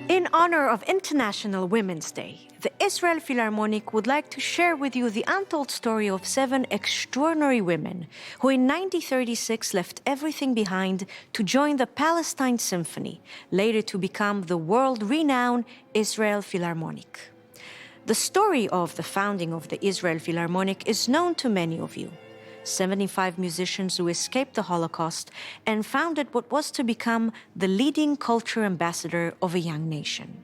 In honor of International Women's Day, the Israel Philharmonic would like to share with you the untold story of 7 extraordinary women who in 1936 left everything behind to join the Palestine Symphony, later to become the world-renowned Israel Philharmonic. The story of the founding of the Israel Philharmonic is known to many of you. 75 musicians who escaped the Holocaust and founded what was to become the leading culture ambassador of a young nation.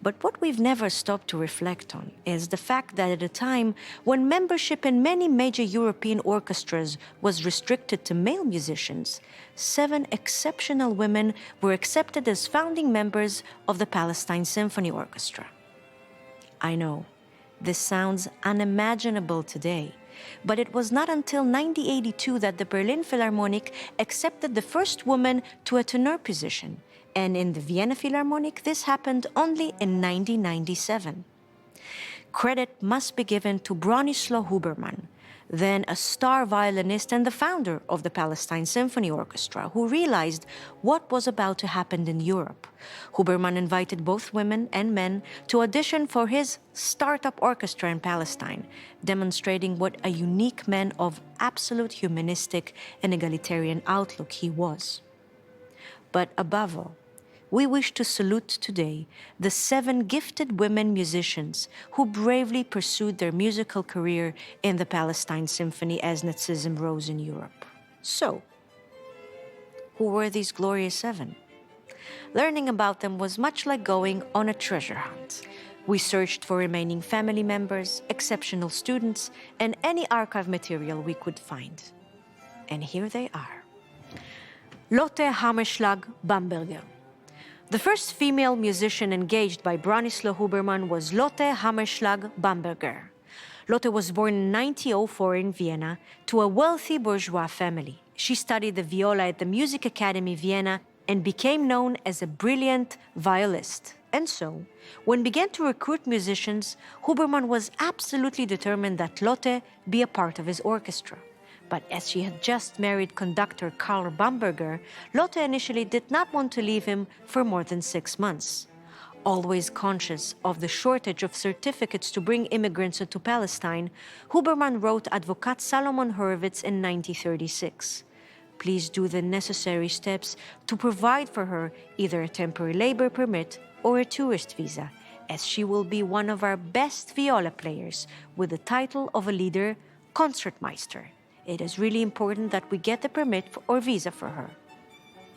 But what we've never stopped to reflect on is the fact that at a time when membership in many major European orchestras was restricted to male musicians, 7 exceptional women were accepted as founding members of the Palestine Symphony Orchestra. I know, this sounds unimaginable today, but it was not until 1982 that the Berlin Philharmonic accepted the first woman to a tenor position, and in the Vienna Philharmonic this happened only in 1997. Credit must be given to Bronislaw Huberman, then a star violinist and the founder of the Palestine Symphony Orchestra, who realized what was about to happen in Europe. Huberman invited both women and men to audition for his startup orchestra in Palestine, demonstrating what a unique man of absolute humanistic and egalitarian outlook he was. But above all, we wish to salute today the 7 gifted women musicians who bravely pursued their musical career in the Palestine Symphony as Nazism rose in Europe. So, who were these glorious 7? Learning about them was much like going on a treasure hunt. We searched for remaining family members, exceptional students, and any archive material we could find. And here they are. Lotte Hammerschlag Bamberger. The first female musician engaged by Bronislaw Huberman was Lotte Hammerschlag Bamberger. Lotte was born in 1904 in Vienna to a wealthy bourgeois family. She studied the viola at the Music Academy Vienna and became known as a brilliant violist. And so, when began to recruit musicians, Huberman was absolutely determined that Lotte be a part of his orchestra. But as she had just married conductor Karl Bamberger, Lotte initially did not want to leave him for more than 6 months. Always conscious of the shortage of certificates to bring immigrants into Palestine, Huberman wrote Advocat Salomon Horowitz in 1936. Please do the necessary steps to provide for her either a temporary labor permit or a tourist visa, as she will be one of our best viola players with the title of a leader, Concertmeister. It is really important that we get the permit or visa for her.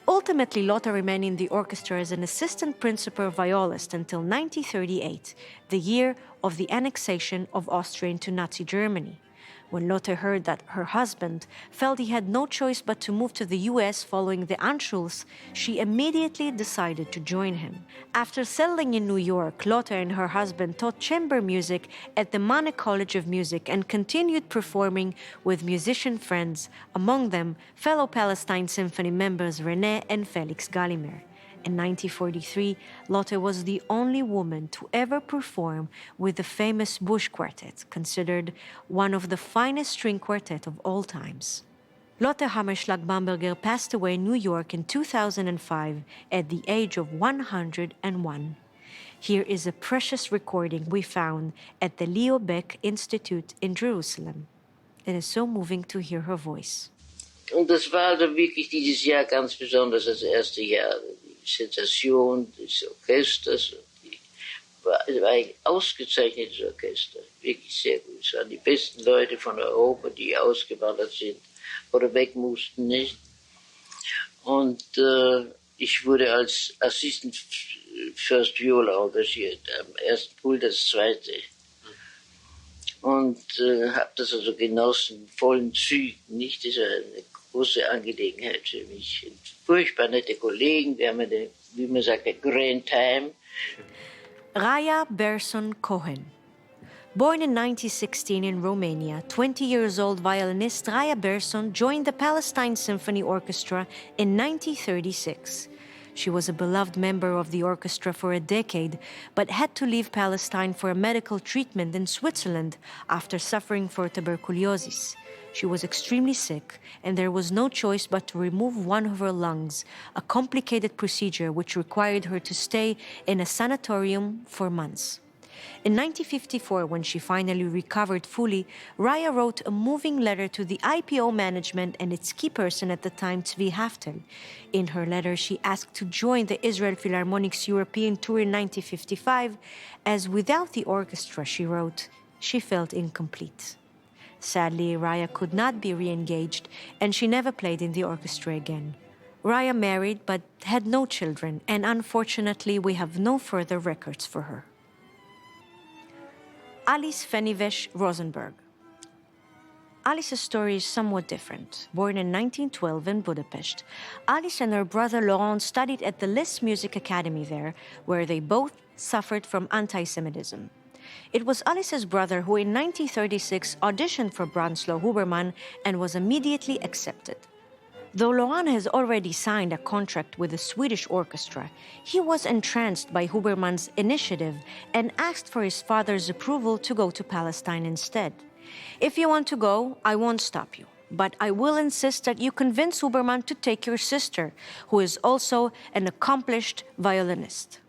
Ultimately, Lotte remained in the orchestra as an assistant principal violist until 1938, the year of the annexation of Austria into Nazi Germany. When Lotte heard that her husband felt he had no choice but to move to the US following the Anschluss, she immediately decided to join him. After settling in New York, Lotte and her husband taught chamber music at the Manne College of Music and continued performing with musician friends, among them fellow Palestine Symphony members René and Felix Gallimer. In 1943, Lotte was the only woman to ever perform with the famous Bush Quartet, considered one of the finest string quartet of all times. Lotte Hammerschlag Bamberger passed away in New York in 2005 at the age of 101. Here is a precious recording we found at the Leo Beck Institute in Jerusalem. It is so moving to hear her voice. Und das war also wirklich dieses Jahr ganz besonders, das erste Jahr. Sensation des Orchesters. Es war ein ausgezeichnetes Orchester, wirklich sehr gut. Es waren die besten Leute von Europa, die ausgewandert sind oder weg mussten, nicht? Und ich wurde als Assistant First Viola engagiert, am ersten Pult das zweite. Und habe das also genossen, in vollen Zügen, nicht? Das war eine große Angelegenheit für mich. Furchtbar nette Kollegen, wir haben eine, wie man sagt, eine Grand Time. Raya Berson Cohen. Born in 1916 in Romania, 20 years old violinist Raya Berson joined the Palestine Symphony Orchestra in 1936. She was a beloved member of the orchestra for a decade, but had to leave Palestine for a medical treatment in Switzerland after suffering from tuberculosis. She was extremely sick, and there was no choice but to remove one of her lungs, a complicated procedure which required her to stay in a sanatorium for months. In 1954, when she finally recovered fully, Raya wrote a moving letter to the IPO management and its key person at the time, Tzvi Haftel. In her letter, she asked to join the Israel Philharmonic's European tour in 1955, as without the orchestra, she wrote, she felt incomplete. Sadly, Raya could not be re-engaged, and she never played in the orchestra again. Raya married but had no children, and unfortunately, we have no further records for her. Alice Fenivesh Rosenberg. Alice's story is somewhat different. Born in 1912 in Budapest, Alice and her brother Laurent studied at the Liszt Music Academy there, where they both suffered from anti-Semitism. It was Alice's brother who in 1936 auditioned for Branislaw Huberman and was immediately accepted. Though Laurent has already signed a contract with the Swedish orchestra, he was entranced by Huberman's initiative and asked for his father's approval to go to Palestine instead. If you want to go, I won't stop you, but I will insist that you convince Huberman to take your sister, who is also an accomplished violinist.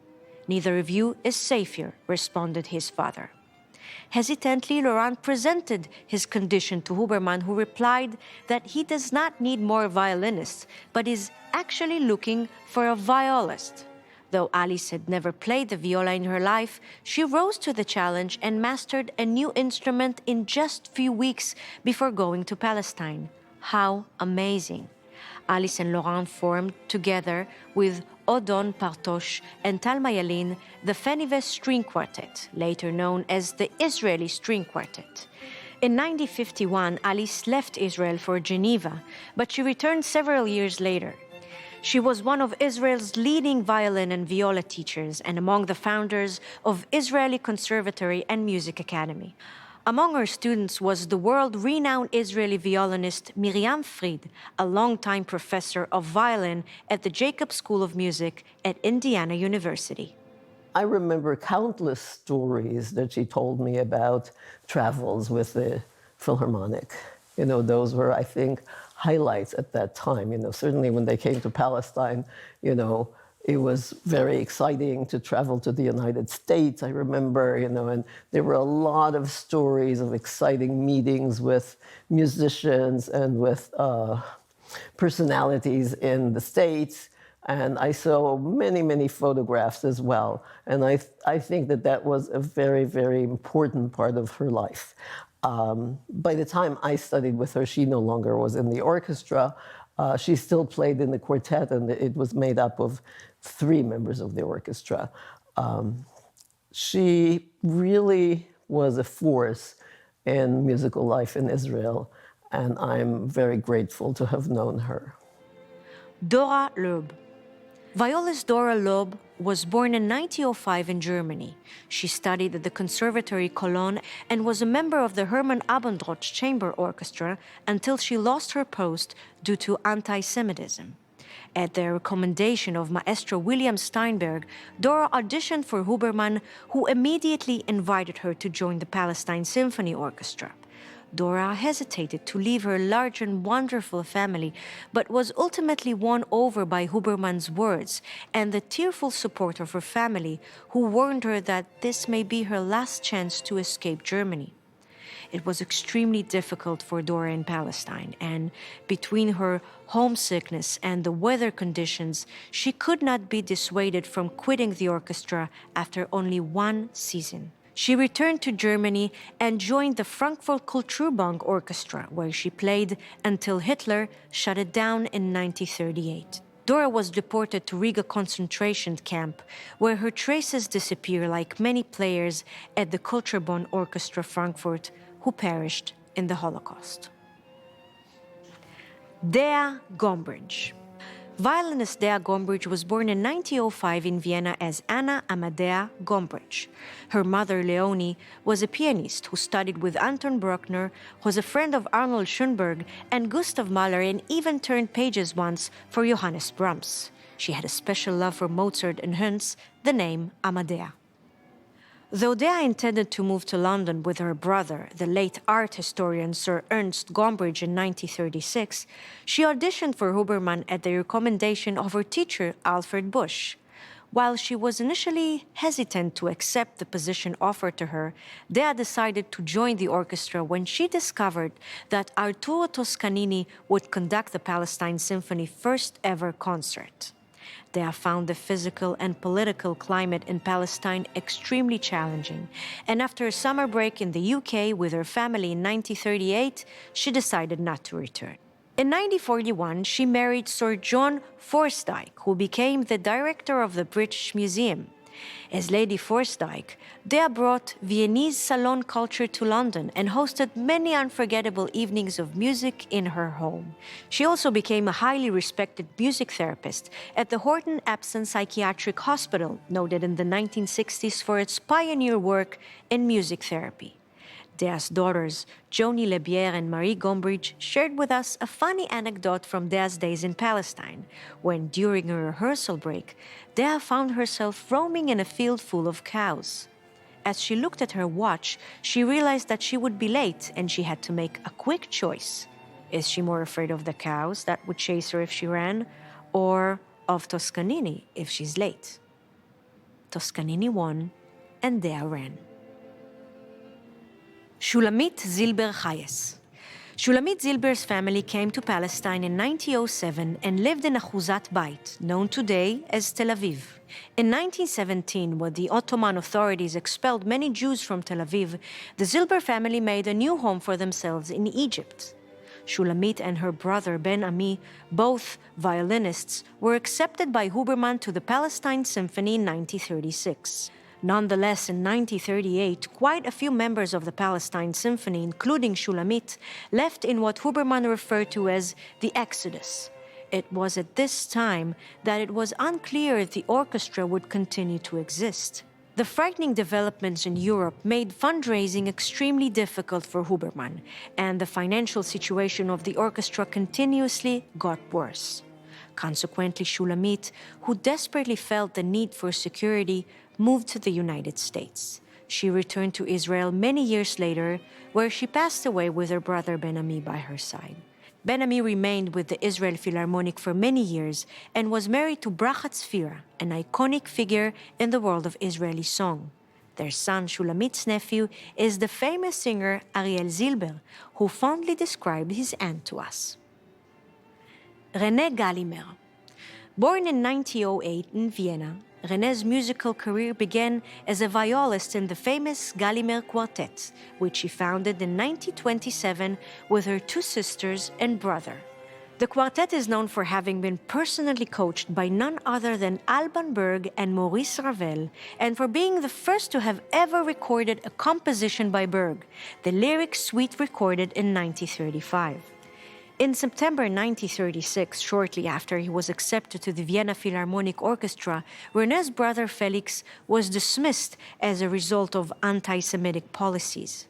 Neither of you is safe here, responded his father. Hesitantly, Laurent presented his condition to Huberman, who replied that he does not need more violinists, but is actually looking for a violist. Though Alice had never played the viola in her life, she rose to the challenge and mastered a new instrument in just a few weeks before going to Palestine. How amazing! Alice and Laurent formed, together with Odon Partosh and Talma Yalin, the Fenivesh String Quartet, later known as the Israeli String Quartet. In 1951, Alice left Israel for Geneva, but she returned several years later. She was one of Israel's leading violin and viola teachers and among the founders of Israeli Conservatory and Music Academy. Among her students was the world-renowned Israeli violinist Miriam Fried, a longtime professor of violin at the Jacob School of Music at Indiana University. I remember countless stories that she told me about travels with the Philharmonic. You know, those were, I think, highlights at that time. You know, certainly when they came to Palestine, you know, it was very exciting to travel to the United States, I remember, you know, and there were a lot of stories of exciting meetings with musicians and with personalities in the States. And I saw many, many photographs as well. And I think that that was a very, very important part of her life. By the time I studied with her, she no longer was in the orchestra. She still played in the quartet, and it was made up of 3 members of the orchestra. She really was a force in musical life in Israel, and I'm very grateful to have known her. Dora Loeb. Violist Dora Loeb was born in 1905 in Germany. She studied at the Conservatory Cologne and was a member of the Hermann Abendroth Chamber Orchestra until she lost her post due to anti-Semitism. At the recommendation of Maestro William Steinberg, Dora auditioned for Huberman, who immediately invited her to join the Palestine Symphony Orchestra. Dora hesitated to leave her large and wonderful family, but was ultimately won over by Huberman's words and the tearful support of her family, who warned her that this may be her last chance to escape Germany. It was extremely difficult for Dora in Palestine, and between her homesickness and the weather conditions, she could not be dissuaded from quitting the orchestra after only 1 season. She returned to Germany and joined the Frankfurt Kulturbang Orchestra, where she played until Hitler shut it down in 1938. Dora was deported to Riga concentration camp, where her traces disappear like many players at the Kulturbang Orchestra Frankfurt who perished in the Holocaust. Dea Gombrich. Violinist Dea Gombrich was born in 1905 in Vienna as Anna Amadea Gombrich. Her mother, Leonie, was a pianist who studied with Anton Bruckner, was a friend of Arnold Schoenberg and Gustav Mahler, and even turned pages once for Johannes Brahms. She had a special love for Mozart and hence the name Amadea. Though Dea intended to move to London with her brother, the late art historian Sir Ernst Gombrich, in 1936, she auditioned for Huberman at the recommendation of her teacher, Alfred Busch. While she was initially hesitant to accept the position offered to her, Dea decided to join the orchestra when she discovered that Arturo Toscanini would conduct the Palestine Symphony first ever concert. Dea found the physical and political climate in Palestine extremely challenging, and after a summer break in the UK with her family in 1938, she decided not to return. In 1941, she married Sir John Forsyth, who became the director of the British Museum. As Lady Forsyth, Dea brought Viennese salon culture to London and hosted many unforgettable evenings of music in her home. She also became a highly respected music therapist at the Horton Epsom Psychiatric Hospital, noted in the 1960s for its pioneer work in music therapy. Dea's daughters, Joni Lebier and Marie Gombrich, shared with us a funny anecdote from Dea's days in Palestine, when, during a rehearsal break, Dea found herself roaming in a field full of cows. As she looked at her watch, she realized that she would be late and she had to make a quick choice. Is she more afraid of the cows that would chase her if she ran, or of Toscanini if she's late? Toscanini won, and Dea ran. Shulamit Zilber Chayes. Shulamit Zilber's family came to Palestine in 1907 and lived in Achuzat Bait, known today as Tel Aviv. In 1917, when the Ottoman authorities expelled many Jews from Tel Aviv, the Zilber family made a new home for themselves in Egypt. Shulamit and her brother Ben Ami, both violinists, were accepted by Huberman to the Palestine Symphony in 1936. Nonetheless, in 1938, quite a few members of the Palestine Symphony, including Shulamit, left in what Huberman referred to as the Exodus. It was at this time that it was unclear if the orchestra would continue to exist. The frightening developments in Europe made fundraising extremely difficult for Huberman, and the financial situation of the orchestra continuously got worse. Consequently, Shulamit, who desperately felt the need for security, moved to the United States. She returned to Israel many years later, where she passed away with her brother Ben Ami by her side. Ben Ami remained with the Israel Philharmonic for many years and was married to Bracha Tzfira, an iconic figure in the world of Israeli song. Their son, Shulamit's nephew, is the famous singer Ariel Zilber, who fondly described his aunt to us. René Galimer. Born in 1908 in Vienna, René's musical career began as a violist in the famous Galimer Quartet, which she founded in 1927 with her two sisters and brother. The quartet is known for having been personally coached by none other than Alban Berg and Maurice Ravel, and for being the first to have ever recorded a composition by Berg, the lyric suite recorded in 1935. In September 1936, shortly after he was accepted to the Vienna Philharmonic Orchestra, René's brother Felix was dismissed as a result of anti-Semitic policies.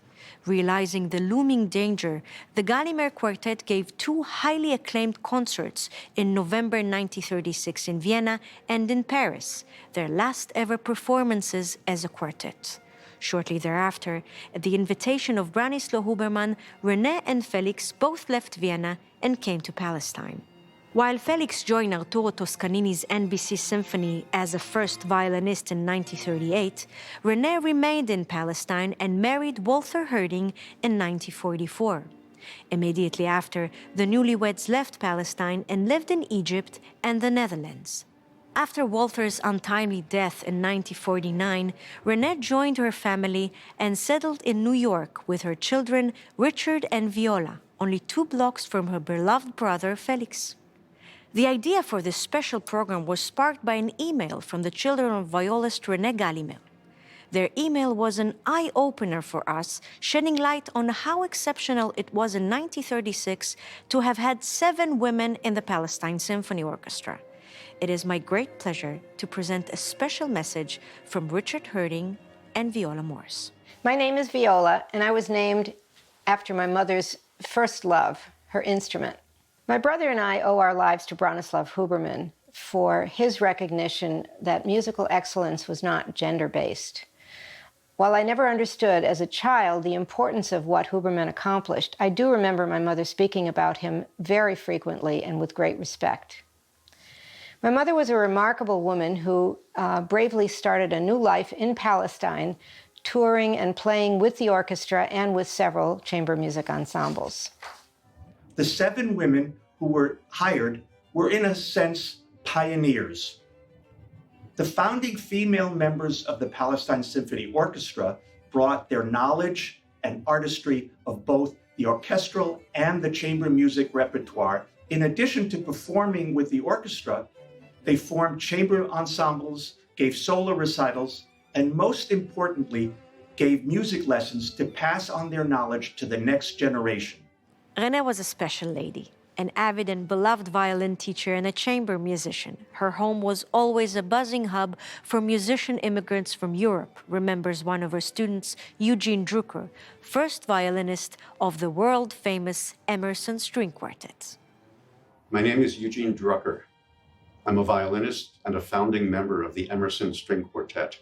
Realizing the looming danger, the Galimer Quartet gave two highly acclaimed concerts in November 1936 in Vienna and in Paris, their last ever performances as a quartet. Shortly thereafter, at the invitation of Branislaw Huberman, René and Felix both left Vienna and came to Palestine. While Felix joined Arturo Toscanini's NBC Symphony as a first violinist in 1938, René remained in Palestine and married Walter Herding in 1944. Immediately after, the newlyweds left Palestine and lived in Egypt and the Netherlands. After Walter's untimely death in 1949, René joined her family and settled in New York with her children Richard and Viola, only 2 blocks from her beloved brother Felix. The idea for this special program was sparked by an email from the children of violist René Galimer. Their email was an eye-opener for us, shedding light on how exceptional it was in 1936 to have had 7 women in the Palestine Symphony Orchestra. It is my great pleasure to present a special message from Richard Herding and Viola Morse. My name is Viola, and I was named after my mother's first love, her instrument. My brother and I owe our lives to Branislaw Huberman for his recognition that musical excellence was not gender-based. While I never understood as a child the importance of what Huberman accomplished, I do remember my mother speaking about him very frequently and with great respect. My mother was a remarkable woman who bravely started a new life in Palestine, touring and playing with the orchestra and with several chamber music ensembles. The 7 women who were hired were, in a sense, pioneers. The founding female members of the Palestine Symphony Orchestra brought their knowledge and artistry of both the orchestral and the chamber music repertoire. In addition to performing with the orchestra, they formed chamber ensembles, gave solo recitals, and most importantly, gave music lessons to pass on their knowledge to the next generation. Renée was a special lady, an avid and beloved violin teacher and a chamber musician. Her home was always a buzzing hub for musician immigrants from Europe, remembers one of her students, Eugene Drucker, first violinist of the world-famous Emerson String Quartet. My name is Eugene Drucker. I'm a violinist and a founding member of the Emerson String Quartet.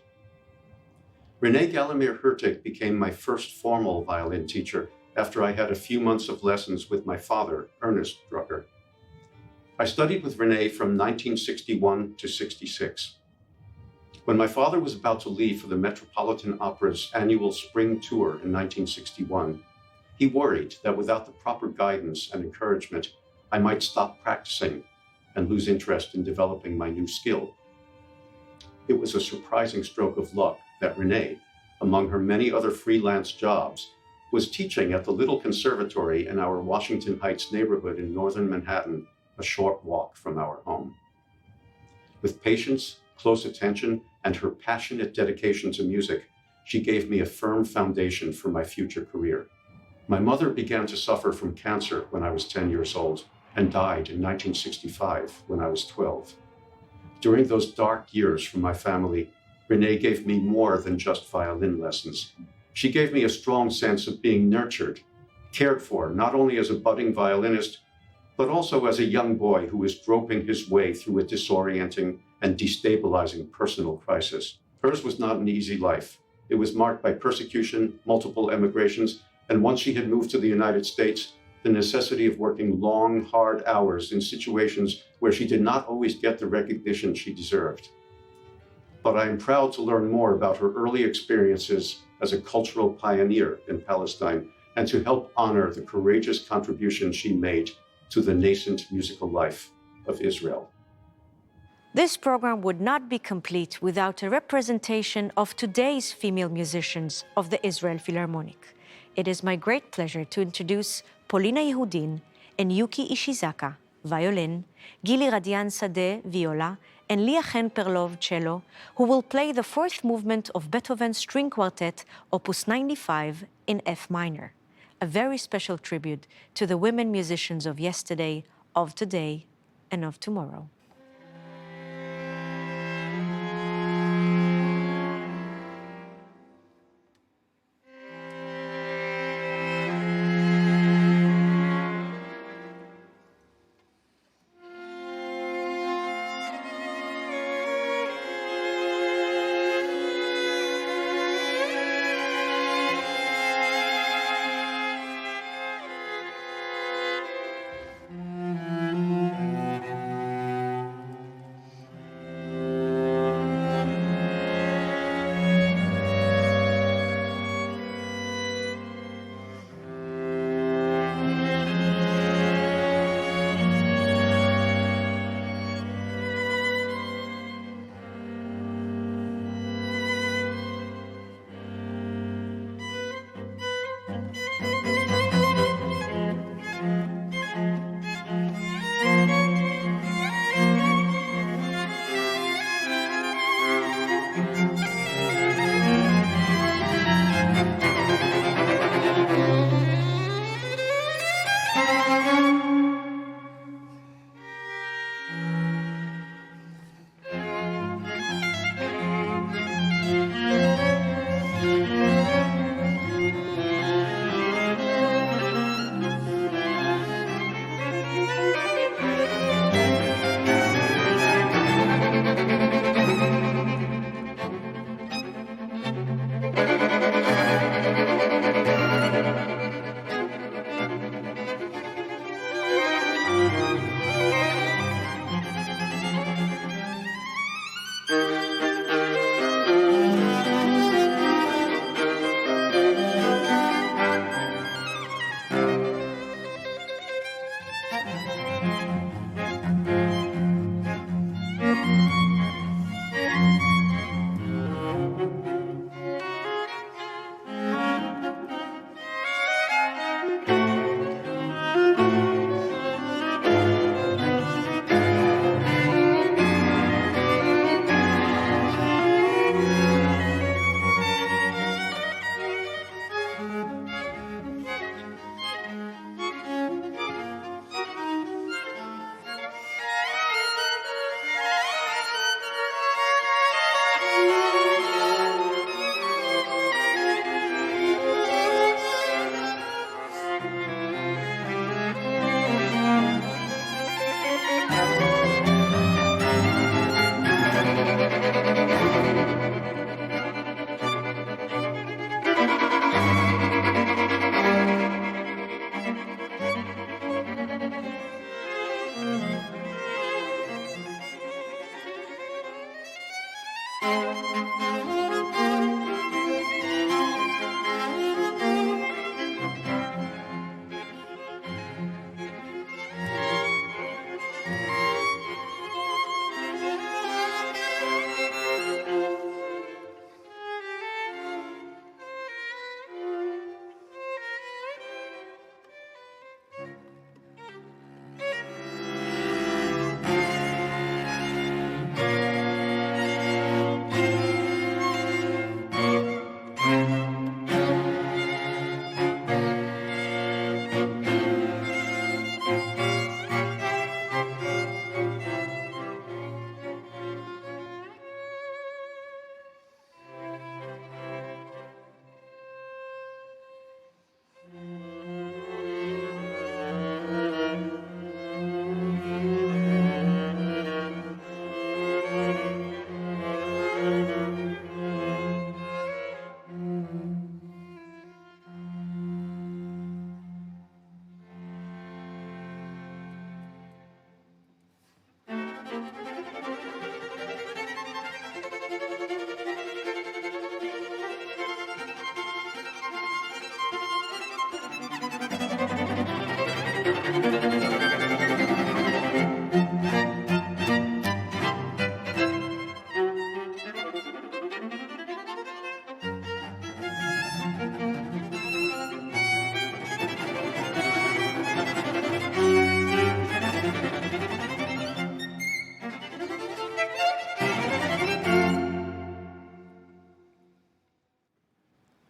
Renée Gallimir-Hurtig became my first formal violin teacher after I had a few months of lessons with my father, Ernest Drucker. I studied with Renée from 1961 to 66. When my father was about to leave for the Metropolitan Opera's annual spring tour in 1961, he worried that without the proper guidance and encouragement, I might stop practicing and lose interest in developing my new skill. It was a surprising stroke of luck that Renée, among her many other freelance jobs, was teaching at the Little Conservatory in our Washington Heights neighborhood in northern Manhattan, a short walk from our home. With patience, close attention, and her passionate dedication to music, she gave me a firm foundation for my future career. My mother began to suffer from cancer when I was 10 years old and died in 1965 when I was 12. During those dark years for my family, Renée gave me more than just violin lessons. She gave me a strong sense of being nurtured, cared for, not only as a budding violinist, but also as a young boy who was groping his way through a disorienting and destabilizing personal crisis. Hers was not an easy life. It was marked by persecution, multiple emigrations, and once she had moved to the United States, the necessity of working long, hard hours in situations where she did not always get the recognition she deserved. But I am proud to learn more about her early experiences as a cultural pioneer in Palestine and to help honor the courageous contribution she made to the nascent musical life of Israel. This program would not be complete without a representation of today's female musicians of the Israel Philharmonic. It is my great pleasure to introduce Polina Yehudin and Yuki Ishizaka, violin, Gili Radian Sade, viola, and Lia Chen Perlov, cello, who will play the fourth movement of Beethoven's String Quartet, Opus 95, in F minor. A very special tribute to the women musicians of yesterday, of today, and of tomorrow.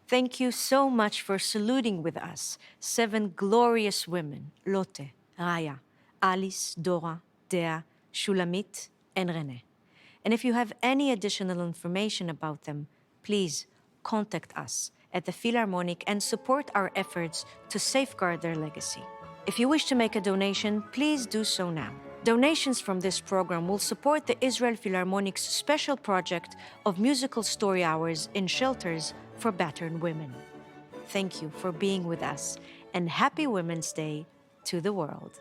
Thank you so much for saluting with us 7 glorious women, Lotte, Raya, Alice, Dora, Dea, Shulamit, and Renee. And if you have any additional information about them, please contact us at the Philharmonic and support our efforts to safeguard their legacy. If you wish to make a donation, please do so now. Donations from this program will support the Israel Philharmonic's special project of musical story hours in shelters for battered women. Thank you for being with us, and happy Women's Day to the world.